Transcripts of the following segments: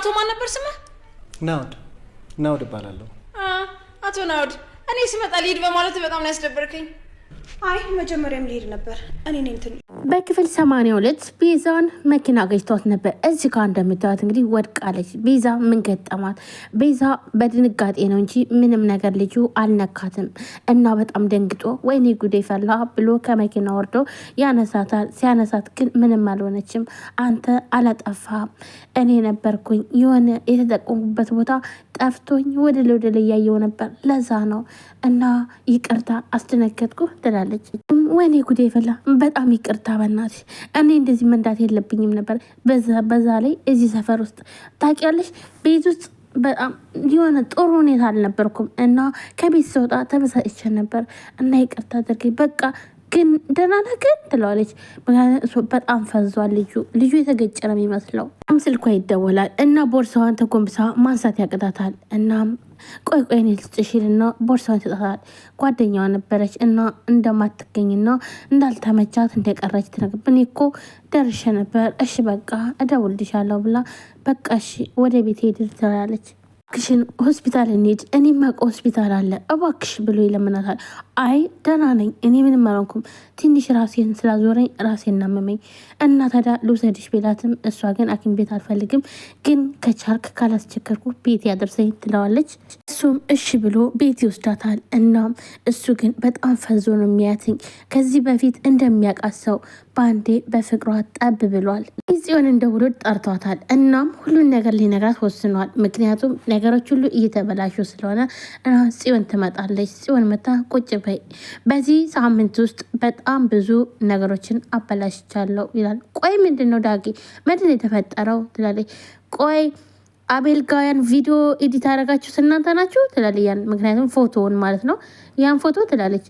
አቶ ማን ነበር ስምህ? ናውድ እባላለሁ። አቶ ናውድ፣ እኔ ስመጣ ልሂድ በማለት በጣም ነው ያስደበርከኝ። አይ መጀመሪያም ልሄድ ነበር እኔ ነኝ እንትን። በክፍል 82 ቤዛን መኪና ገጭቷት ነበር። እዚህ ጋር እንደምታዩት እንግዲህ ወድቃለች። ቤዛ ምን ገጠማት? ቤዛ በድንጋጤ ነው እንጂ ምንም ነገር ልጁ አልነካትም እና በጣም ደንግጦ ወይኔ ጉዴ ፈላ ብሎ ከመኪና ወርዶ ያነሳታል። ሲያነሳት ግን ምንም አልሆነችም። አንተ አላጠፋም፣ እኔ ነበርኩኝ የሆነ የተጠቀሙበት ቦታ ጠፍቶኝ ወደ ላይ ያየው ነበር፣ ለዛ ነው እና ይቅርታ አስደነገጥኩ ትላለች። ወይኔ ጉዴ ፈላ፣ በጣም ይቅርታ በናትሽ፣ እኔ እንደዚህ መንዳት የለብኝም ነበር። በዛ ላይ እዚህ ሰፈር ውስጥ ታውቂያለሽ፣ ቤት ውስጥ በጣም የሆነ ጥሩ ሁኔታ አልነበርኩም እና ከቤት ስወጣ ተበሳጭቼ ነበር እና ይቅርታ አድርጊ በቃ ግን ደህና ነህ ግን ትለዋለች። በጣም ፈዟል ልጁ የተገጨ ነው የሚመስለው። ስልኳ ይደወላል እና ቦርሳዋን ተጎንብሳ ማንሳት ያቅጣታል። እናም ቆይ እኔ ልስጥሽልና ቦርሳዋን ይሰጣታል። ጓደኛዋ ነበረች እና እንደማትገኝና እንዳልተመቻት እንደቀረች ትነግብን እኮ ደርሼ ነበር፣ እሺ በቃ እደውልልሻለሁ ብላ በቃ እሺ ወደ ቤት ሄድ ትላለች። እባክሽን ሆስፒታል እንሂድ፣ እኔ ማውቀው ሆስፒታል አለ እባክሽ ብሎ ይለምናታል። አይ ደህና ነኝ እኔ ምንም አልሆንኩም፣ ትንሽ ራሴን ስላዞረኝ ራሴን ናመመኝ እና ታዲያ ልውሰድሽ ቤላትም እሷ ግን ሐኪም ቤት አልፈልግም፣ ግን ከቻልክ ካላስቸገርኩ ቤት ያደርሰኝ ትለዋለች። እሱም እሺ ብሎ ቤት ይወስዳታል። እናም እሱ ግን በጣም ፈዞ ነው የሚያትኝ። ከዚህ በፊት እንደሚያውቃት ሰው በአንዴ በፍቅሯ ጠብ ብሏል። ጽዮን እንደውሎ ጠርቷታል። እናም ሁሉን ነገር ሊነግራት ወስኗል። ምክንያቱም ነገሮች ሁሉ እየተበላሹ ስለሆነ ጽዮን ትመጣለች። ጽዮን መታ ቁጭ በይ፣ በዚህ ሳምንት ውስጥ በጣም ብዙ ነገሮችን አበላሽቻለሁ ይላል። ቆይ ምንድን ነው ዳጊ ምንድን ነው የተፈጠረው ትላለች። ቆይ አቤል ጋ ያን ቪዲዮ ኤዲት አደረጋችሁት እናንተ ናችሁ ትላለች። ያን ምክንያቱም ፎቶውን ማለት ነው ያን ፎቶ ትላለች።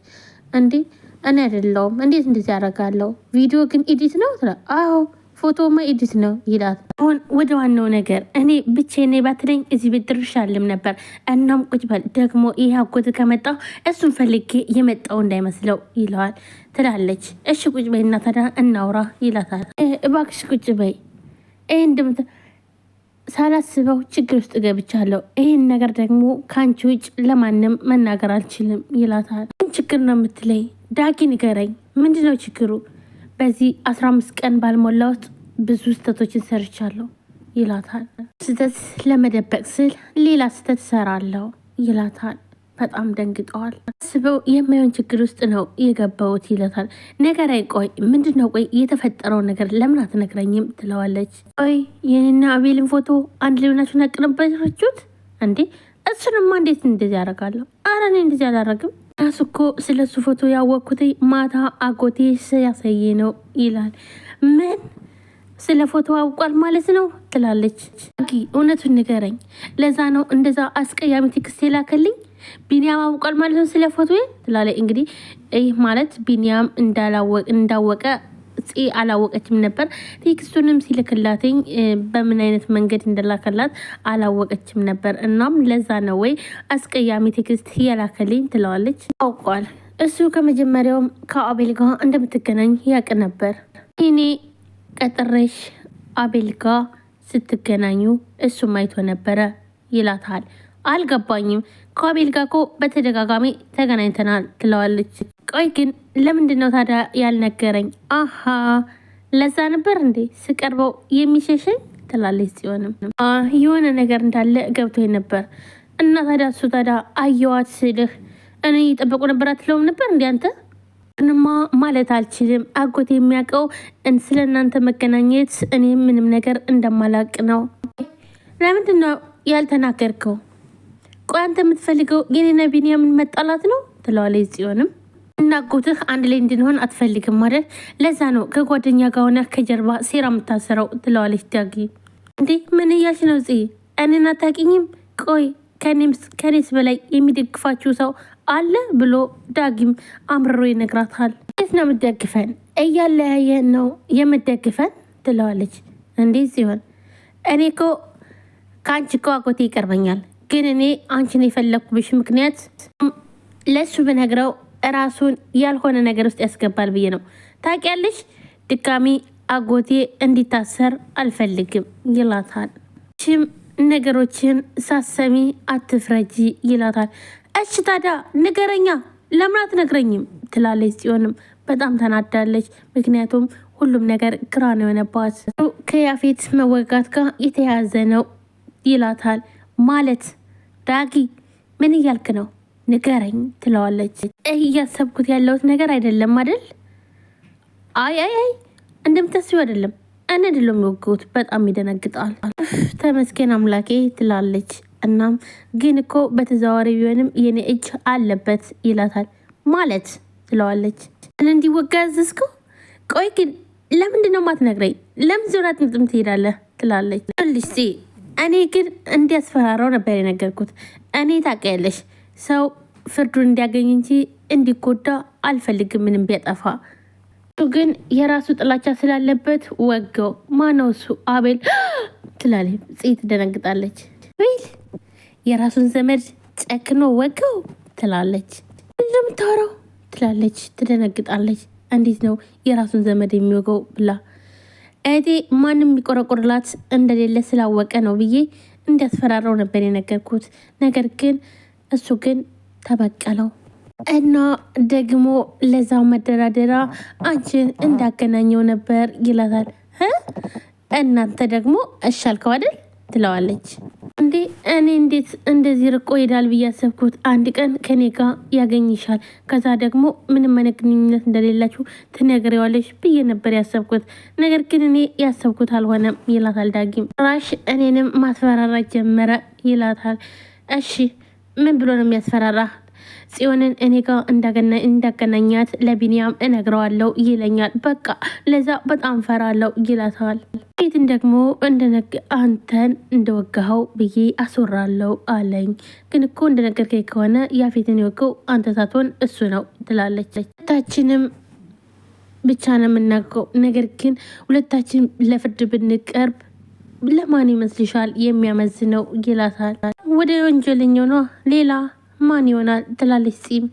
እንዲህ እኔ አይደለሁም እንዴት እንደዚህ ያደርጋለሁ? ቪዲዮ ግን ኤዲት ነው ትላለች። አዎ ፎቶማ ኤዲት ነው ይላት። አሁን ወደ ዋናው ነገር እኔ ብቻዬን ባትለኝ እዚህ ቤት ድርሻልም ነበር። እናም ቁጭ በል ደግሞ ይሄ አጎት ከመጣ እሱን ፈልጌ የመጣው እንዳይመስለው ይለዋል ትላለች። እሺ ቁጭ በይ እና ታዲያ እናውራ ይላታል። እባክሽ ቁጭ በይ፣ ይሄ እንደምት ሳላስበው ችግር ውስጥ ገብቻለሁ። ይሄን ነገር ደግሞ ከአንቺ ውጭ ለማንም መናገር አልችልም ይላታል። ምን ችግር ነው የምትለኝ? ዳጊ ንገረኝ፣ ምንድነው ችግሩ? በዚህ 15 ቀን ባልሞላ ውስጥ ብዙ ስህተቶችን ሰርቻለሁ ይላታል። ስህተት ለመደበቅ ስል ሌላ ስህተት ሰራለሁ ይላታል። በጣም ደንግጠዋል። አስበው የማይሆን ችግር ውስጥ ነው የገባሁት ይላታል። ነገር ቆይ ምንድነው? ቆይ የተፈጠረው ነገር ለምን አትነግረኝም ትለዋለች። ቆይ የኔና አቤልን ፎቶ አንድ ላይ ሆናችሁ ያቀናበራችሁት እንዴ? እሱንማ እንዴት እንደዚህ ያደርጋለሁ? ኧረ እኔ እንደዚህ አላደርግም። ራሱ እኮ ስለሱ ፎቶ ያወቅኩት ማታ አጎቴ ያሳየ ነው ይላል። ምን ስለ ፎቶ አውቋል ማለት ነው ትላለች። እውነቱን ንገረኝ፣ ለዛ ነው እንደዛ አስቀያሚ ቴክስት የላከልኝ? ቢኒያም አውቋል ማለት ነው ስለ ፎቶ ትላለች። እንግዲህ ይህ ማለት ቢኒያም እንዳወቀ ጽ አላወቀችም ነበር። ቴክስቱንም ሲልክላትኝ በምን አይነት መንገድ እንደላከላት አላወቀችም ነበር። እናም ለዛ ነው ወይ አስቀያሚ ቴክስት የላከልኝ ትለዋለች። አውቋል። እሱ ከመጀመሪያውም ከአቤል ጋር እንደምትገናኝ ያውቅ ነበር። እኔ ቀጥሬሽ አቤል ጋር ስትገናኙ እሱም አይቶ ነበረ ይላታል። አልገባኝም፣ ከአቤል ጋር እኮ በተደጋጋሚ ተገናኝተናል ትለዋለች። ቆይ ግን ለምንድን ነው ታዲያ ያልነገረኝ? አሀ ለዛ ነበር እንዴ ስቀርበው የሚሸሸኝ ትላለች። ጽዮንም የሆነ ነገር እንዳለ ገብቶኝ ነበር እና ታዲያ እሱ ታዲያ አየዋት ስልህ እኔ እየጠበቁ ነበር አትለውም ነበር እንዲ አንተ? እንማ ማለት አልችልም። አጎት የሚያውቀው ስለ እናንተ መገናኘት እኔ ምንም ነገር እንደማላቅ ነው። ለምንድን ነው ያልተናገርከው? ቆይ አንተ የምትፈልገው የኔና ቢኒያምን መጣላት ነው ትለዋለች። ጽዮንም እና አጎትህ አንድ ላይ እንድንሆን አትፈልግም ማለት ለዛ ነው ከጓደኛ ጋር ሆነ ከጀርባ ሴራ የምታሰረው ትለዋለች። ዳጊ እንዴ ምን እያልሽ ነው ጽ? እኔን አታውቂኝም? ቆይ ከኔስ በላይ የሚደግፋችሁ ሰው አለ ብሎ ዳጊም አምርሮ ይነግራታል። የት ነው የምትደግፈን? እያለያየን ነው የምትደግፈን ትለዋለች። እንዴ ሲሆን እኔ እኮ ከአንቺ እኮ አጎቴ ይቀርበኛል፣ ግን እኔ አንቺን የፈለግኩብሽ ምክንያት ለሱ ብነግረው ራሱን ያልሆነ ነገር ውስጥ ያስገባል ብዬ ነው። ታውቂያለሽ፣ ድጋሚ አጎቴ እንዲታሰር አልፈልግም ይላታል። ሽም ነገሮችን ሳሰሚ አትፍረጂ ይላታል። እሺ ታዲያ ንገረኛ ለምን አትነግረኝም ትላለች። ጽዮንም በጣም ተናዳለች። ምክንያቱም ሁሉም ነገር ግራ ነው የሆነባት። ከያፌት መወጋት ጋር የተያያዘ ነው ይላታል። ማለት ዳጊ ምን እያልክ ነው ንገረኝ ትለዋለች። እያሰብኩት ያለሁት ነገር አይደለም አይደል? አይ እንደምታስቢው አይደለም። እኔ አይደለም የወገሁት። በጣም ይደነግጣል። ተመስገን አምላኬ ትላለች። እናም ግን እኮ በተዘዋዋሪ ቢሆንም የኔ እጅ አለበት ይላታል። ማለት ትለዋለች። እንዲወጋ ያዘዝከው? ቆይ ግን ለምንድን ነው ማትነግረኝ? ለምን ዙራ ጥምጥም ትሄዳለህ? ትላለች። ልጅ እኔ ግን እንዲያስፈራራው ነበር የነገርኩት። እኔ ታውቂያለሽ ሰው ፍርዱን እንዲያገኝ እንጂ እንዲጎዳ አልፈልግም ምንም ቢያጠፋ። እሱ ግን የራሱ ጥላቻ ስላለበት ወገው። ማነው እሱ? አቤል ትላለች። ጽ ትደነግጣለች። አቤል የራሱን ዘመድ ጨክኖ ወገው ትላለች። እንደምታወራው ትላለች። ትደነግጣለች። እንዴት ነው የራሱን ዘመድ የሚወገው ብላ እህቴ ማንም የሚቆረቆርላት እንደሌለ ስላወቀ ነው ብዬ እንዲያስፈራራው ነበር የነገርኩት። ነገር ግን እሱ ግን ተበቀለው እና ደግሞ ለዛው መደራደራ አንቺን እንዳገናኘው ነበር ይላታል። እናንተ ደግሞ እሻልከው አይደል ትለዋለች። እንዴ እኔ እንዴት እንደዚህ ርቆ ሄዳል ብዬ ያሰብኩት አንድ ቀን ከኔ ጋር ያገኝሻል፣ ከዛ ደግሞ ምንም አይነት ግንኙነት እንደሌላችሁ ትነግሪዋለሽ ብዬ ነበር ያሰብኩት። ነገር ግን እኔ ያሰብኩት አልሆነም ይላታል። ዳጊም ራሽ እኔንም ማስፈራራት ጀመረ ይላታል። እሺ ምን ብሎ ነው የሚያስፈራራ? ጽዮንን እኔ ጋር እንዳገናኛት ለቢኒያም እነግረዋለሁ ይለኛል። በቃ ለዛ በጣም ፈራለው ይላታል። ቤትን ደግሞ አንተን እንደወጋኸው ብዬ አስወራለው አለኝ። ግን እኮ እንደነገርከኝ ከሆነ ያፌትን የወገው አንተ ሳትሆን እሱ ነው ትላለች። ሁለታችንም ብቻ ነው የምናውቀው። ነገር ግን ሁለታችን ለፍርድ ብንቀርብ ለማን ይመስልሻል የሚያመዝነው ይላታል። ወደ ወንጀለኛው ነው ሌላ ማን ይሆናል ትላለች ጺም